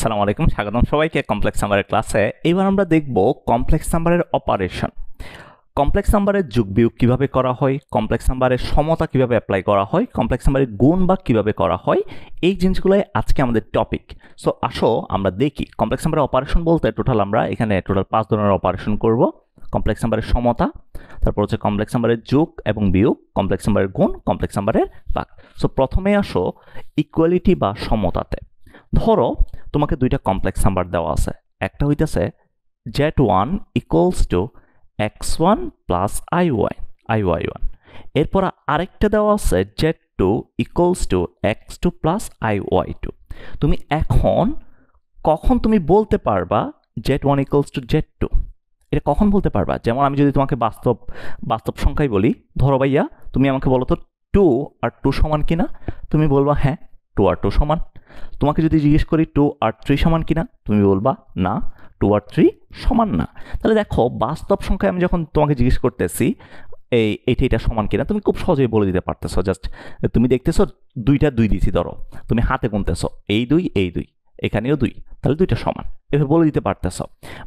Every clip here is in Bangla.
আসসালামু আলাইকুম, স্বাগতম সবাইকে কমপ্লেক্স নাম্বারের ক্লাসে। এবার আমরা দেখব কমপ্লেক্স নাম্বারের অপারেশন। কমপ্লেক্স নাম্বারের যোগ বিয়োগ কিভাবে করা হয়, কমপ্লেক্স নাম্বারের সমতা কিভাবে অ্যাপ্লাই করা হয়, কমপ্লেক্স নাম্বারের গুণ ভাগ কিভাবে করা হয়, এই জিনিসগুলোই আজকে আমাদের টপিক। সো আসো আমরা দেখি কমপ্লেক্স নাম্বারের অপারেশন বলতে আমরা এখানে টোটাল 5 ধরনের অপারেশন করব। কমপ্লেক্স নাম্বারের সমতা, তারপর হচ্ছে কমপ্লেক্স নাম্বারের যোগ এবং বিয়োগ, কমপ্লেক্স নাম্বারের গুণ, কমপ্লেক্স নাম্বারের ভাগ। সো প্রথমে আসো ইকুয়ালিটি বা সমতাতে। ধরো তোমাকে দুইটা কমপ্লেক্স নাম্বার দেওয়া আছে, একটা হইতেছে z1 equals to x1 plus iy1, এরপর আরেকটা দেওয়া আছে z2 equals to x2 plus iy2। তুমি এখন কখন তুমি বলতে পারবা z1 ইকুয়ালস টু z2? এটা কখন বলতে পারবা? যেমন আমি যদি তোমাকে বাস্তব সংখ্যায় বলি, ধরো ভাইয়া তুমি আমাকে বলো তো 2 আর 2 সমান কিনা, তুমি বলবা হ্যাঁ 2 আর 2 সমান। তোমাকে যদি জিজ্ঞেস করি 2 আর 3 সমান কিনা, তুমি বলবা না 2 আর 3 সমান না। তাহলে দেখো বাস্তব সংখ্যায় আমি যখন তোমাকে জিজ্ঞেস করতেছি এটা সমান কিনা, তুমি খুব সহজেই বলে দিতে পারতেছো। জাস্ট তুমি দেখতেছো দুইটা 2 দিছি, ধরো তুমি হাতে গুনতেছো এই 2 এই 2, এখানেও 2, তাহলে দুইটা সমান, এভাবে বলে দিতে পারতেছো।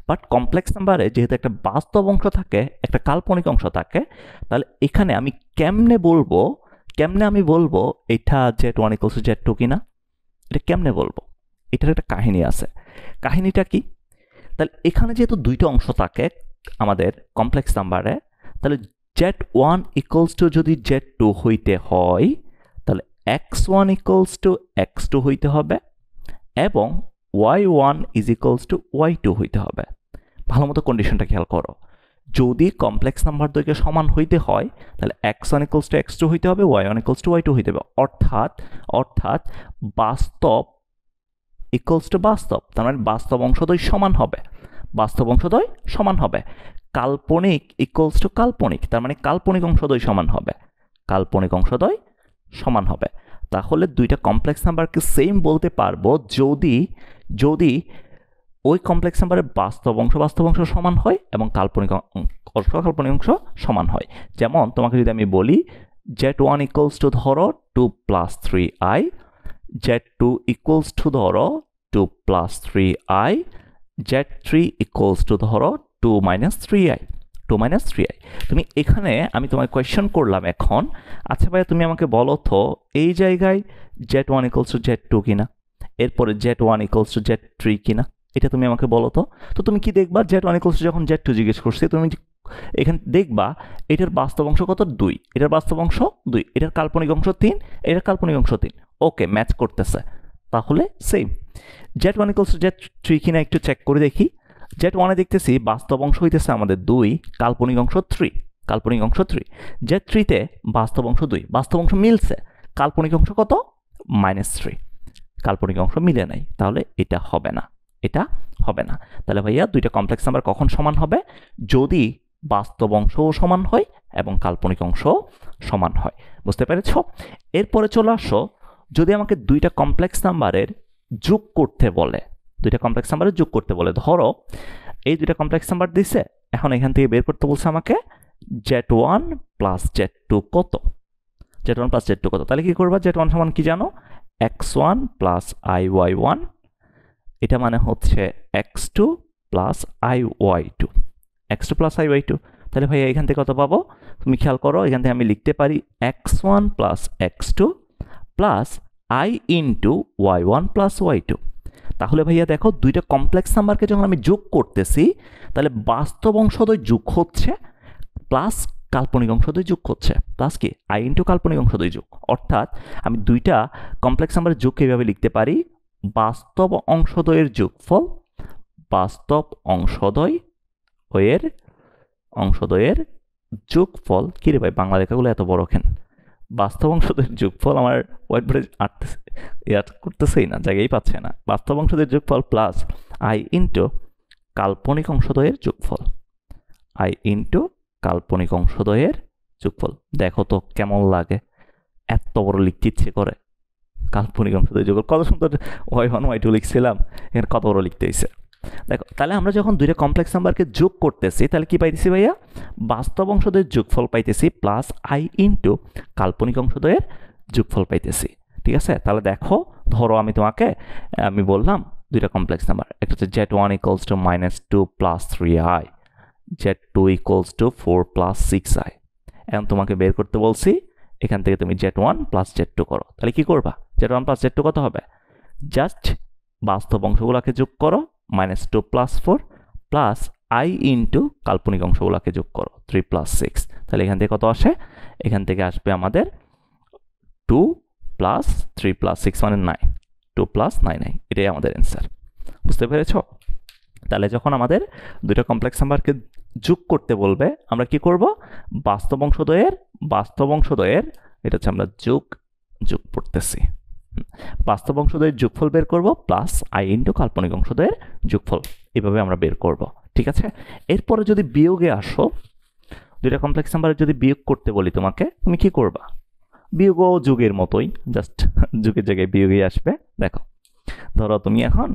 বাট কমপ্লেক্স নাম্বারে যেহেতু একটা বাস্তব অংশ থাকে, একটা কাল্পনিক অংশ থাকে, তাহলে এখানে আমি কেমনে আমি বলবো এটা z1 ইকুয়ালস টু z2 কিনা? এটা কেমনে বলবো? এটার একটা কাহিনী আছে। কাহিনীটা কি? তাহলে এখানে যেহেতু দুইটা অংশ থাকে আমাদের কমপ্লেক্স নাম্বারে, তাহলে z1 ইকুয়ালস টু যদি z2 হইতে হয়, তাহলে x1 ইকুয়ালস টু x2 হইতে হবে এবং y1 is equals to y2 হইতে হবে। ভালো মতো কন্ডিশনটা খেয়াল করো। যদি কমপ্লেক্স নাম্বার দুইকে সমান হইতে হয়, তাহলে x1 ইকুয়ালস টু x2 হইতে হবে, y1 ইকুয়ালস টু y2 হইতে হবে। অর্থাৎ বাস্তব ইকুয়ালস টু বাস্তব, তার মানে বাস্তব অংশদ্বয় সমান হবে, বাস্তব অংশদ্বয় সমান হবে। কাল্পনিক ইকুয়ালস টু কাল্পনিক, তার মানে কাল্পনিক অংশদ্বয় সমান হবে, কাল্পনিক অংশদ্বয় সমান হবে। তাহলে দুইটা কমপ্লেক্স নাম্বারকে সেম বলতে পারবো যদি ওই কমপ্লেক্স নাম্বারের বাস্তব অংশ সমান হয় এবং কাল্পনিক অংশ সমান হয়। যেমন তোমাকে যদি আমি বলি z1 ইকুয়ালস টু ধরো 2 plus 3i, z2 equals to ধরো 2 plus 3i, z3 equals to ধরো 2 মাইনাস 3i। তুমি এখানে আমি তোমায় কোয়েশ্চেন করলাম এখন, আচ্ছা ভাইয়া তুমি আমাকে বলো তো এই জায়গায় z1 ইকুয়ালস টু z2 কিনা, এরপরে z1 ইকুয়ালস টু z3 কিনা, এটা তুমি আমাকে বলো তো। তো তুমি কি দেখবা, z1 ইকুয়ালস টু যখন z2 জিজ্ঞেস করছি, তুমি এখানে দেখবা এটার বাস্তব অংশ কত? 2, এটার বাস্তব অংশ 2, এটার কাল্পনিক অংশ 3, এটার কাল্পনিক অংশ 3। ওকে, ম্যাচ করতেছে, তাহলে same. z1 equals to z3 কিনা একটু চেক করে দেখি। z1 এ দেখতেছি বাস্তব অংশ হইতেছে আমাদের 2, কাল্পনিক অংশ 3, z3 তে বাস্তব অংশ 2, বাস্তব অংশ মিলছে, কাল্পনিক অংশ কত? -3, কাল্পনিক অংশ মিলে নাই, তাহলে এটা হবে না। তাহলে ভাইয়া দুইটা কমপ্লেক্স নাম্বার কখন সমান হবে? যদি বাস্তব অংশও সমান হয় এবং কাল্পনিক অংশও সমান হয়। বুঝতে পেরেছো? এরপরে চলে আসো, যদি আমাকে দুইটা কমপ্লেক্স নাম্বারের যোগ করতে বলে, ধরো এই দুইটা কমপ্লেক্স নাম্বার দিছে, এখন এখান থেকে বের করতে বলছে আমাকে z1 প্লাস z2 কত। তাহলে কি করবা? z1 সমান কি জানো? x1 প্লাস iy1, এটা মানে হচ্ছে x2 প্লাস iy2, তাহলে ভাইয়া এখান থেকে কত পাবো? তুমি খেয়াল করো, এখান থেকে আমি লিখতে পারি x1 plus x2 plus i into y1 plus y2। তাহলে ভাইয়া দেখো দুইটা কমপ্লেক্স নাম্বারকে যখন আমি যোগ করতেছি, তাহলে বাস্তব অংশদ্বয় যোগ হচ্ছে প্লাস কাল্পনিক অংশদ্বয় যোগ হচ্ছে, প্লাস কি i ইন্টু কাল্পনিক অংশদ্বয় যোগ। অর্থাৎ আমি দুইটা কমপ্লেক্স নাম্বারের যোগ কিভাবে লিখতে পারি? বাস্তব অংশদ্বয়ের যোগফল, কি রে ভাই বাংলা লেখাগুলো এত বড় কেন? বাস্তব অংশদ্বয়ের যোগফল, আমার হোয়াইট বোর্ডে করতেছেই না, জায়গায় পাচ্ছে না। বাস্তব অংশদ্বয়ের যোগফল প্লাস i ইন্টু কাল্পনিক অংশদ্বয়ের যোগফল। দেখো তো কেমন লাগে, এত বড় লিখতে ইচ্ছে করে। কাল্পনিক অংশদ্বয়ের যোগফল, কত সুন্দর y1 y2 লিখছিলাম, এখানে কত বড় লিখতে হয়েছে। দেখো তাহলে আমরা যখন দুইটা কমপ্লেক্স নাম্বারকে যোগ করতেছি, তাহলে কি পাইতেছি ভাইয়া? বাস্তব অংশদ্বয়ের যোগফল পাইতেছি প্লাস i ইন্টু কাল্পনিক অংশদ্বয়ের যোগফল পাইতেছি। ঠিক আছে? তাহলে দেখো, ধরো আমি বললাম দুইটা কমপ্লেক্স নাম্বার, একটা হচ্ছে z1 equals to -2 plus 3i, z2 equals to 4 plus 6i। এখন তোমাকে বের করতে বলছি, এখান থেকে তুমি z1 প্লাস z2 করো। তাহলে কি করবা? z1 প্লাস z2 কত হবে? জাস্ট বাস্তব অংশগুলোকে যোগ করো, -2 প্লাস 4 প্লাস i ইন্টু কাল্পনিক অংশগুলোকে যোগ করো, 3 প্লাস 6। তাহলে এখান থেকে কত আসে? এখান থেকে আসবে আমাদের 2 প্লাস 3 প্লাস 6 মানে 9, 2 প্লাস 9i, এটাই আমাদের অ্যান্সার। বুঝতে পেরেছ? তাহলে যখন আমাদের দুইটা কমপ্লেক্স নাম্বারকে যোগ করতে বলবে, আমরা কি করব? বাস্তব অংশদ্বয়ের এটা হচ্ছে আমরা যোগ পড়তেছি, বাস্তব অংশদ্বয়ের যোগফল বের করব প্লাস i ইন্টু কাল্পনিক অংশদ্বয়ের যোগফল, এভাবে আমরা বের করব। ঠিক আছে? এরপরে যদি বিয়োগে আসো, দুইটা কমপ্লেক্স নাম্বারের যদি বিয়োগ করতে বলি তোমাকে, তুমি কি করবা? বিয়োগও যোগের মতোই, জাস্ট যোগের জায়গায় বিয়োগই আসবে। দেখো, ধরো তুমি এখন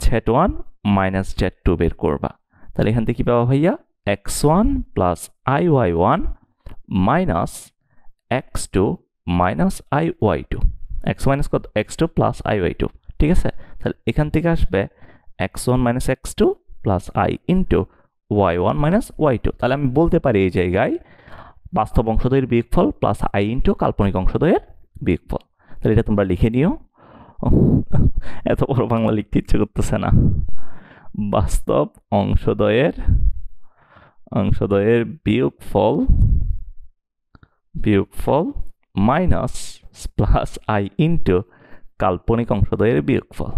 z1 মাইনাস z2 বের করবা। তাহলে এখান থেকে কি পাবা ভাইয়া? x1 plus iy1 minus x2 minus iy2, x minus কত? x2 plus iy2। ঠিক আছে? তাহলে এখান থেকে আসবে x1 minus x2 plus i into y1 minus y2। তাহলে আমি বলতে পারি এই জায়গায় বাস্তব অংশদ্বয়ের বিয়োগফল প্লাস i ইন্টু কাল্পনিক অংশদ্বয়ের বিয়োগফল। তাহলে এটা তোমরা লিখে নিও। এত বড় বাংলা লিখতে ইচ্ছে করতেছে না। বাস্তব অংশদ্বয়ের বিয়োগফল মাইনাস প্লাস i ইন্টু কাল্পনিক অংশদ্বয়ের বিয়োগফল,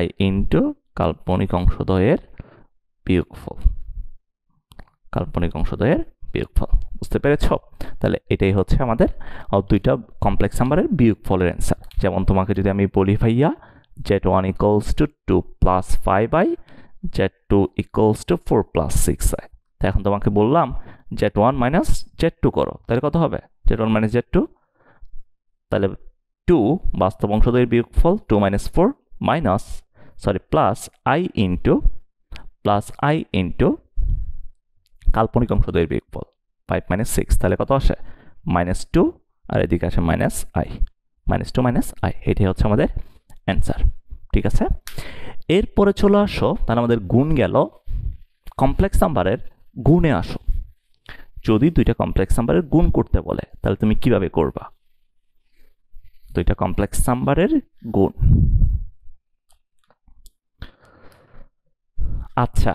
i ইন্টু কাল্পনিক অংশদ্বয়ের বিয়োগফল, বুঝতে পেরেছ? তাহলে এটাই হচ্ছে আমাদের দুইটা কমপ্লেক্স নাম্বারের বিয়োগফলের অ্যান্সার। যেমন তোমাকে যদি আমি বলি ভাইয়া z1 equals to 2 plus 5i, z2 equals to 4 plus 6i। তাই এখন তোমাকে বললাম z1 মাইনাস z2 করো, তাহলে কত হবে? z1 মাইনাস z2, তাহলে 2 বাস্তব অংশদ্বয়ের বিয়োগফল 2 minus 4 minus plus i into কাল্পনিক অংশদ্বয়ের বিয়োগফল 5 মাইনাস 6, তাহলে কত আসে? -2, আর এদিকে আসে -2 মাইনাস i। এটাই হচ্ছে আমাদের অ্যান্সার। ঠিক আছে? এরপরে চলে আসো, তাহলে আমাদের গুণ গেল। কমপ্লেক্স নাম্বারের গুণে আসো। যদি দুইটা কমপ্লেক্স নাম্বারের গুণ করতে বলে, তাহলে তুমি কিভাবে করবা? দুইটা কমপ্লেক্স নাম্বারের গুণ। আচ্ছা,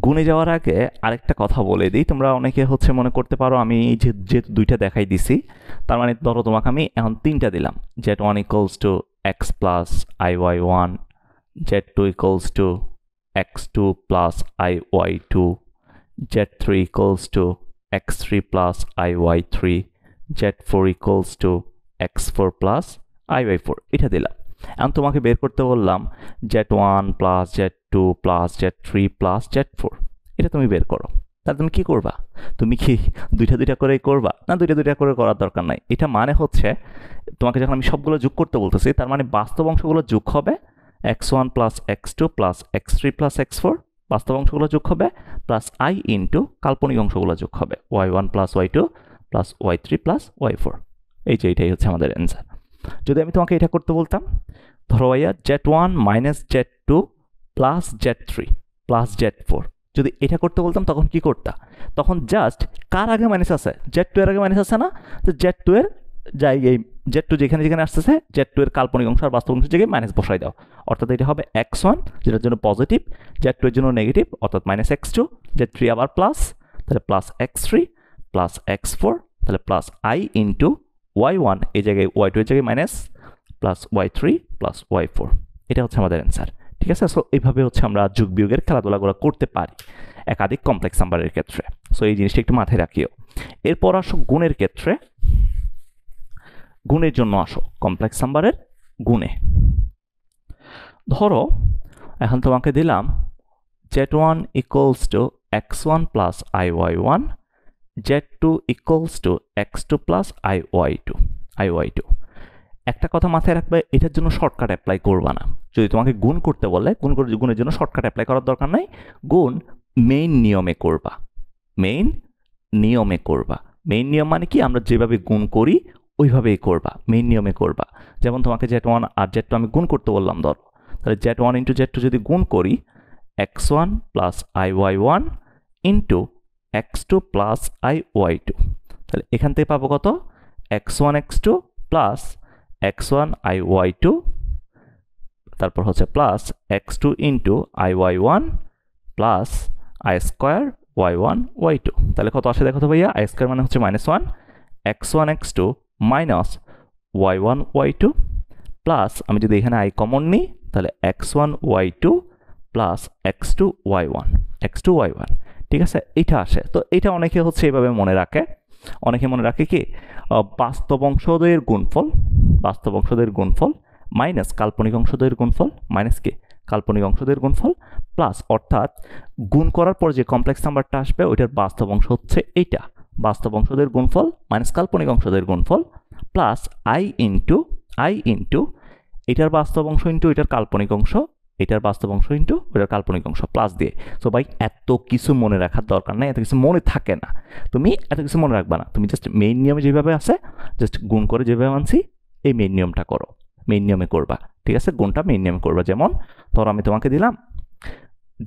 গুণে যাওয়ার আগে আরেকটা কথা বলে দিই। তোমরা অনেকে মনে করতে পারো আমি যেহেতু দুইটা দেখাই দিছি, তার মানে ধরো তোমাকে আমি এখন তিনটা দিলাম, z1 equals to x plus iy1, z2 equals to x2 plus iy2, z3 equals to x3 plus iy3, z4 equals to x4 plus iy4, এটা দিলাম। এখন তোমাকে বের করতে বললাম z1 plus z2 plus z3 plus z4, এটা তুমি বের করো। তাহলে তুমি কি করবা? তুমি কি দুইটা করেই করবা? না, দুইটা করে করার দরকার নাই। এটা মানে হচ্ছে তোমাকে যখন আমি সবগুলো যোগ করতে বলতেছি, তার মানে বাস্তব অংশগুলো যোগ হবে x1 plus x2 plus x3 plus x4, বাস্তব অংশগুলো যোগ হবে প্লাস i ইন্টু কাল্পনিক অংশগুলো যোগ হবে y1 plus y2 plus y3 plus y4। এইটাই হচ্ছে আমাদের অ্যান্সার। যদি আমি তোমাকে এটা করতে বলতাম, ধরো ভাইয়া z1 minus z2 plus z3 plus z4, যদি এটা করতে বলতাম তখন কি করতা? তখন জাস্ট কার আগে মাইনাস আছে? z2 এর আগে মাইনাস আছে না? তো z2 এর জায়গায় z2 যেখানে আসতেছে, z2 এর কাল্পনিক অংশ আর বাস্তব অংশের জায়গায় মাইনাস বসাই দাও। অর্থাৎ এটা হবে x1 যেটার জন্য পজিটিভ, z2 এর জন্য নেগেটিভ অর্থাৎ -x2, z3 আবার প্লাস, তাহলে প্লাস x3 প্লাস x4, তাহলে প্লাস i ইন্টু y1 এই জায়গায় y2 এর জায়গায় minus plus y3 plus y4, এটা হচ্ছে আমাদের অ্যান্সার। ঠিক আছে? সো এইভাবে আমরা যোগ বিয়োগের খেলাধুলাগুলো করতে পারি একাধিক কমপ্লেক্স নাম্বারের ক্ষেত্রে। সো এই জিনিসটা একটু মাথায় রাখিও। এরপর আসো গুণের ক্ষেত্রে। গুণের জন্য আসো, কমপ্লেক্স নাম্বারের গুণে। ধরো এখন তোমাকে দিলাম z1 equals to x1 plus iy1, z2 equals to x2 plus iy2। একটা কথা মাথায় রাখবে, এটার জন্য শর্টকাট অ্যাপ্লাই করবা না। যদি তোমাকে গুণ করতে বলে, গুণের জন্য শর্টকাট অ্যাপ্লাই করার দরকার নাই। গুণ মেইন নিয়মে করবা। মেইন নিয়ম মানে কি? আমরা যেভাবে গুণ করি ওইভাবেই করবা, মেইন নিয়মে করবা। যেমন তোমাকে z1 আর z2 আমি গুণ করতে বললাম, ধরো তাহলে z1 ইন্টু z2 যদি গুণ করি x1 plus iy1 into x2 plus iy2, তাহলে এখান থেকে পাবো কত x1 x2 plus x1 iy2, তারপর হচ্ছে plus x2 into iy1 plus i square y1 y2। তাহলে কত আসে দেখো তো ভাইয়া, i স্কোয়ার মানে হচ্ছে -1, x1 x2 minus y1 y2 plus আমি যদি এখানে i কমন নিই তাহলে x1 y2 plus x2 y1, ঠিক আছে, এটা আসে। তো এটা অনেকে হচ্ছে এইভাবে মনে রাখে, অনেকে মনে রাখে কি বাস্তব অংশদ্বয়ের গুণফল মাইনাস কাল্পনিক অংশদ্বয়ের গুণফল মাইনাস কি কাল্পনিক অংশদ্বয়ের গুণফল প্লাস, অর্থাৎ গুণ করার পর যে কমপ্লেক্স নাম্বারটা আসবে ওইটার বাস্তব অংশ হচ্ছে এইটা, বাস্তব অংশদ্বয়ের গুণফল মাইনাস কাল্পনিক অংশদ্বয়ের গুণফল প্লাস i ইন্টু এটার বাস্তব অংশ ইন্টু এটার কাল্পনিক অংশ, এটার বাস্তব অংশ ইন্টু ওটার কাল্পনিক অংশ প্লাস দিয়ে। সো ভাই এত কিছু মনে রাখার দরকার নেই, এত কিছু মনে থাকে না, তুমি এত কিছু মনে রাখবা না, তুমি জাস্ট মেইন নিয়মে যেভাবে আছে জাস্ট গুণ করে যেভাবে আনছি এই মেইন নিয়মটা করো, মেইন নিয়মে করবা, ঠিক আছে, গুণটা মেইন নিয়মে করবা। যেমন ধরো আমি তোমাকে দিলাম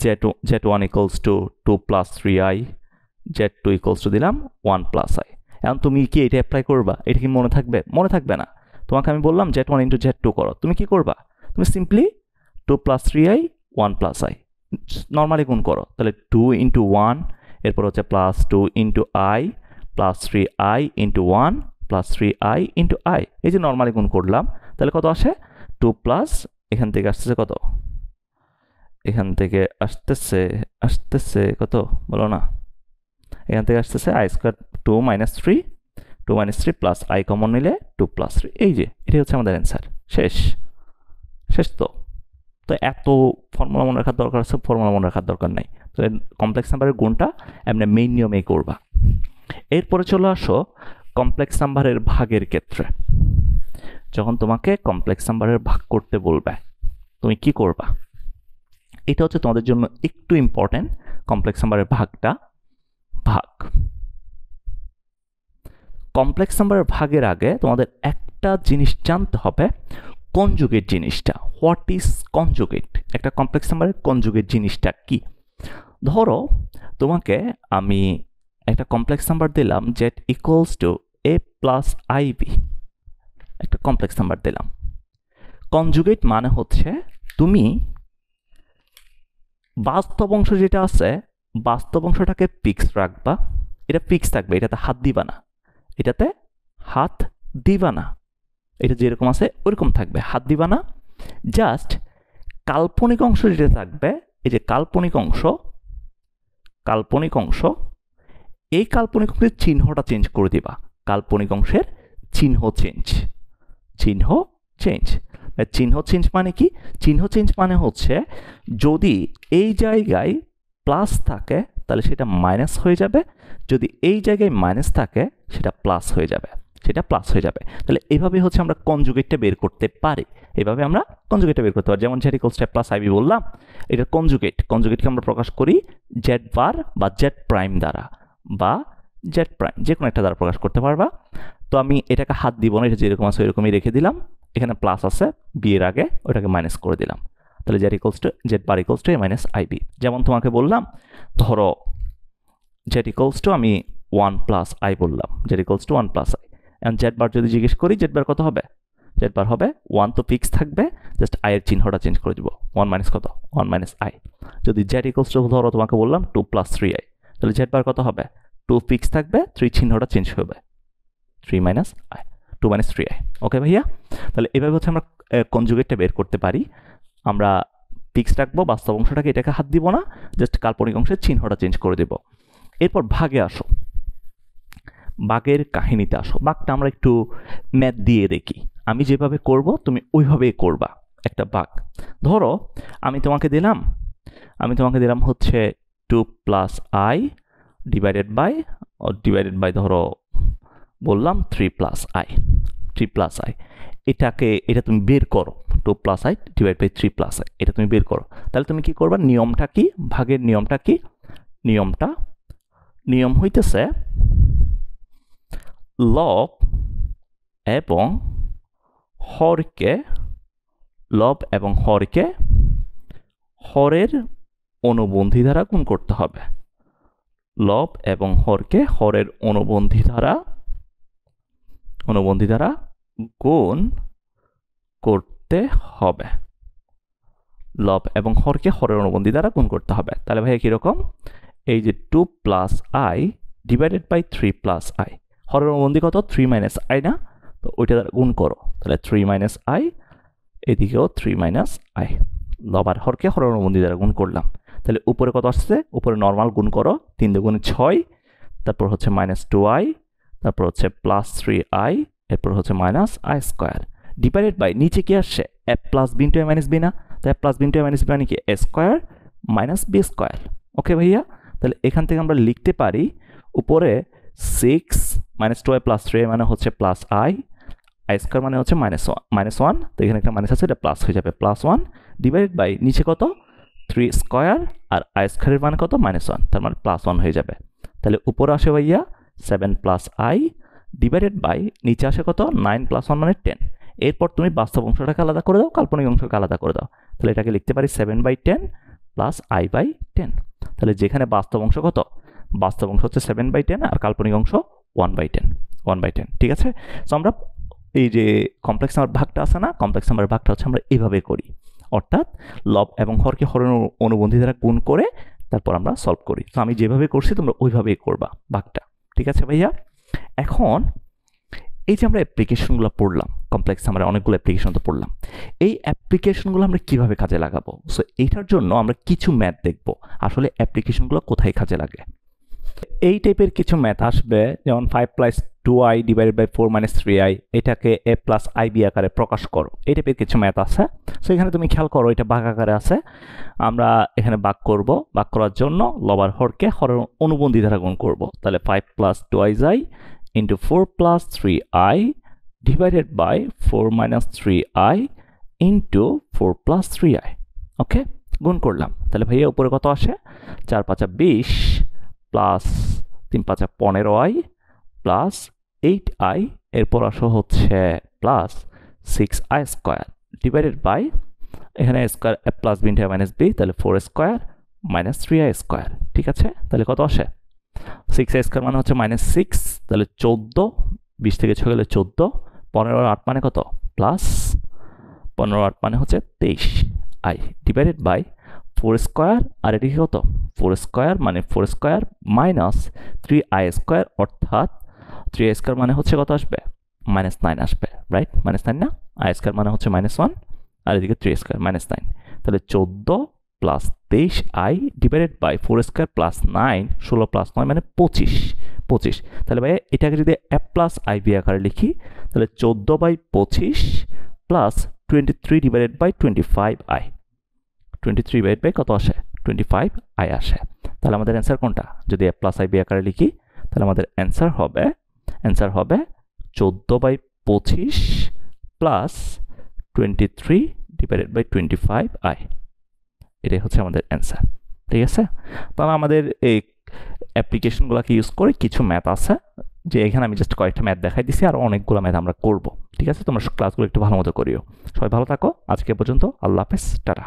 z1 equals to 2 plus 3i, z2 equals to দিলাম 1 প্লাস i। এখন তুমি কি এটা অ্যাপ্লাই করবা? এটা কি মনে থাকবে? মনে থাকবে না। তোমাকে আমি বললাম z1 ইন্টু z2 করো, তুমি কি করবা? তুমি simply 2 plus 3i 1 plus i normally গুণ করো, তাহলে 2 ইন্টু 1, এরপর হচ্ছে plus 2 into i plus 3i into 1 plus 3i into i, এই যে নর্মালি গুণ করলাম, তাহলে কত আসে 2 প্লাস এখান থেকে আসতেছে কত, এখান থেকে আসতেছে কত বলো না, এখান থেকে আসতেছে i square 2 minus 3 plus i common নিলে 2 প্লাস 3, এই যে এটাই হচ্ছে আমাদের অ্যান্সার। শেষ তো এত ফর্মুলা মনে রাখার দরকার আছে, ফর্মুলা মনে রাখার দরকার নাই। তো কমপ্লেক্স নাম্বারের গুণটা এমনি মেইন নিয়মেই করবা। এরপরে চলে আসো কমপ্লেক্স নাম্বারের ভাগের ক্ষেত্রে। যখন তোমাকে কমপ্লেক্স নাম্বারের ভাগ করতে বলবে তুমি কি করবা, এটা হচ্ছে তোমাদের জন্য একটু ইম্পর্টেন্ট। কমপ্লেক্স নাম্বারের ভাগ কমপ্লেক্স নাম্বারের ভাগের আগে তোমাদের একটা জিনিস জানতে হবে, কনজুগেট জিনিসটা। What is conjugate? একটা কমপ্লেক্স নাম্বারের কনজুগেট জিনিসটা কি? ধরো তোমাকে আমি একটা কমপ্লেক্স নাম্বার দিলাম z equals to a plus ib, একটা কমপ্লেক্স নাম্বার দিলাম। কনজুগেট মানে হচ্ছে তুমি বাস্তব অংশ যেটা আছে বাস্তব অংশটাকে ফিক্স রাখবা, এটা ফিক্স থাকবে, এটাতে হাত দিবা না, এটা যেরকম আছে ওরকম থাকবে, হাত দিবা না। জাস্ট কাল্পনিক অংশ যেটা থাকবে, এই যে কাল্পনিক অংশ, এই কাল্পনিক অংশের চিহ্নটা চেঞ্জ করে দিবা, কাল্পনিক অংশের চিহ্ন চেঞ্জ মানে কি? চিহ্ন চেঞ্জ মানে হচ্ছে যদি এই জায়গায় প্লাস থাকে তাহলে সেটা মাইনাস হয়ে যাবে, যদি এই জায়গায় মাইনাস থাকে সেটা প্লাস হয়ে যাবে। তাহলে এইভাবে হচ্ছে আমরা কনজুগেটটা বের করতে পারি, যেমন z equals to plus ib বললাম, এটা কনজুগেটকে আমরা প্রকাশ করি z বার বা z প্রাইম দ্বারা বা z প্রাইম, যে কোনো একটা দ্বারা প্রকাশ করতে পারবা। তো আমি এটাকে হাত দিব না, এটা যেরকম আছে ওইরকমই রেখে দিলাম, এখানে প্লাস আছে বি এর আগে, ওটাকে মাইনাস করে দিলাম, তাহলে z bar equals to a minus ib। যেমন তোমাকে বললাম ধরো z ইকুয়ালস টু আমি 1 প্লাস i বললাম, z equals to 1 plus i। এখন z বার যদি জিজ্ঞেস করি z বার কত হবে, z বার হবে 1, তো ফিক্স থাকবে, জাস্ট i এর চিহ্নটা চেঞ্জ করে দিব, 1 মাইনাস কত, 1 মাইনাস i। যদি z ইকুয়ালস টু ধরো তোমাকে বললাম 2 প্লাস 3i, তাহলে z বার কত হবে, 2 ফিক্স থাকবে, 3 চিহ্নটা চেঞ্জ হবে, 3 মাইনাস i, 2 মাইনাস 3i। ওকে ভাইয়া, তাহলে এভাবে হচ্ছে আমরা কনজুগেটটা বের করতে পারি। আমরা ফিক্স রাখবো বাস্তব অংশটাকে, এটাকে হাত দিব না, জাস্ট কাল্পনিক অংশের চিহ্নটা চেঞ্জ করে দেব। এরপর ভাগে আসো, ভাগের কাহিনীতে আসো। ভাগটা আমরা একটু ম্যাথ দিয়ে দেখি, আমি যেভাবে করব তুমি ওইভাবেই করবা। একটা ভাগ ধরো আমি তোমাকে দিলাম হচ্ছে 2 প্লাস i ডিভাইডেড বাই ধরো বললাম 3 প্লাস i। এটা তুমি বের করো, 2 plus i divide by 3 plus i, এটা তুমি বের করো। তাহলে তুমি কি করবা, নিয়মটা কি, ভাগের নিয়মটা কি? নিয়ম হইতেছে লব এবং হরকে লব এবং হরকে হরের অনুবন্ধী দ্বারা গুণ করতে হবে। লব এবং হরকে হরের অনুবন্ধী দ্বারা গুণ করতে হবে। লব এবং হরকে হরের অনুবন্ধী দ্বারা গুণ করতে হবে। তাহলে ভাইয়া কিরকম, এই যে 2 plus I divided by 3 plus I, হরের অনুবন্ধী কত 3 মাইনাস আই না, তো ওইটা দ্বারা গুণ করো, তাহলে 3 মাইনাস আই, এদিকেও 3 মাইনাস আই। লব আর হরকে হরের অনুবন্ধী দ্বারা গুণ করলাম, তাহলে উপরে কত আসছে, উপরে নর্মাল গুণ করো, 3 দুগুণে 6, তারপর হচ্ছে মাইনাস 2i, তারপর হচ্ছে প্লাস 3i, এরপর হচ্ছে minus I square, divided by নিচে কি আসছে A plus B into A minus B না, তাই plus B into A minus B মানে কি A square minus B square. Okay ভাইয়া, তাহলে এখান থেকে আমরা লিখতে পারি উপরে 6 মাইনাস 2i প্লাস 3 মানে হচ্ছে প্লাস আই, আই স্কোয়ার মানে হচ্ছে মাইনাস ওয়ান, তো এখানে একটা মাইনাস আছে, এটা প্লাস হয়ে যাবে, প্লাস 1 ডিভাইডেড বাই নিচে কত 3 স্কোয়ার আর আই স্কোয়ারের মানে কত মাইনাস 1, তার মানে প্লাস 1 হয়ে যাবে। তাহলে উপরে আসে ভাইয়া 7 প্লাস আই ডিভাইডেড বাই নিচে আসে কত 9 প্লাস 1 মানে 10। এরপর তুমি বাস্তব অংশটাকে আলাদা করে দাও, কাল্পনিক অংশকে আলাদা করে দাও, তাহলে এটাকে লিখতে পারি 7/10 প্লাস আই বাই 10। তাহলে যেখানে বাস্তব অংশ কত, বাস্তব অংশ হচ্ছে 7/10 আর কাল্পনিক অংশ 1/10, ঠিক আছে। সো আমরা এই যে কমপ্লেক্স নাম্বার ভাগটা আছে না, কমপ্লেক্স নাম্বার ভাগটা হচ্ছে আমরা এইভাবে করি, অর্থাৎ লব এবং হরকে হরের অনুবন্ধী দ্বারা গুণ করে তারপর আমরা সলভ করি। তো আমি যেভাবে করছি তোমরা ওইভাবেই করবা ভাগটা, ঠিক আছে ভাইয়া। এখন এই যে আমরা অ্যাপ্লিকেশনগুলো পড়লাম, কমপ্লেক্স নাম্বারে অনেকগুলো অ্যাপ্লিকেশন তো পড়লাম, এই অ্যাপ্লিকেশনগুলো আমরা কিভাবে কাজে লাগাবো, সো এইটার জন্য আমরা কিছু ম্যাথ দেখব, আসলে অ্যাপ্লিকেশনগুলো কোথায় কাজে লাগে। এই টাইপের কিছু ম্যাথ আসবে, যেমন 5 plus 2i divided by 4 minus 3i, এটাকে a প্লাস ib আকারে প্রকাশ করো, এই টাইপের কিছু ম্যাথ আছে। সো এখানে তুমি খেয়াল করো এটা ভাগ আকারে আছে, আমরা এখানে ভাগ করব, ভাগ করার জন্য লব আর হরকে হরের অনুবন্ধী দ্বারা গুণ করব, তাহলে 5 plus 2i into 4 plus 3i divided by 4 minus 3i into 4 plus 3i, ওকে, গুণ করলাম, তাহলে ভাইয়া উপরে কত আসে 4 5 20 প্লাস 3 5 15i প্লাস 8i, এরপর আসো হচ্ছে plus 6i square divided by এখানে square plus B into minus b, তাহলে 4 স্কোয়ার মাইনাস 3i স্কোয়ার, ঠিক আছে। তাহলে কত আসে 6i স্কোয়ার মানে হচ্ছে মাইনাস 6, তাহলে 14, 20 থেকে 6 গেলে 14, 15 আর 8 মানে কত প্লাস 15 8 মানে হচ্ছে 23i ডিভাইডেড বাই 4 স্কোয়ার, আর এদিকে কত 4 স্কোয়ার মানে 4 স্কোয়ার মাইনাস 3i স্কোয়ার, অর্থাৎ 3i স্কোয়ার মানে হচ্ছে কত আসবে মাইনাস 9 আসবে, রাইট, মাইনাস 9 না, i স্কোয়ার মানে হচ্ছে মাইনাস 1 আর এদিকে 3 স্কোয়ার মাইনাস 9, তাহলে 14 plus 23i divided by 4 square plus 9, 16 plus 9 মানে 25। তাহলে ভাই এটাকে যদি a প্লাস ib আকারে লিখি, তাহলে 14/25 plus 23 divided by 25i, 23 divide by কত আসে 25i আসে। তাহলে আমাদের অ্যান্সার কোনটা, যদি a প্লাস ib আকারে লিখি তাহলে আমাদের অ্যান্সার হবে 14/25 প্লাস 23 ডিভাইডেড বাই 25i, এটাই হচ্ছে আমাদের অ্যান্সার, ঠিক আছে। তাহলে আমাদের এই অ্যাপ্লিকেশনগুলোকে ইউজ করে কিছু ম্যাথ আছে, যে এখানে আমি জাস্ট কয়েকটা ম্যাথ দেখাই দিছি, আর অনেকগুলো ম্যাথ আমরা করব, ঠিক আছে। তোমরা ক্লাসগুলো একটু ভালো মতো করিও। সবাই ভালো থাকো, আজকে পর্যন্ত, আল্লাহ হাফেজ, টাটা।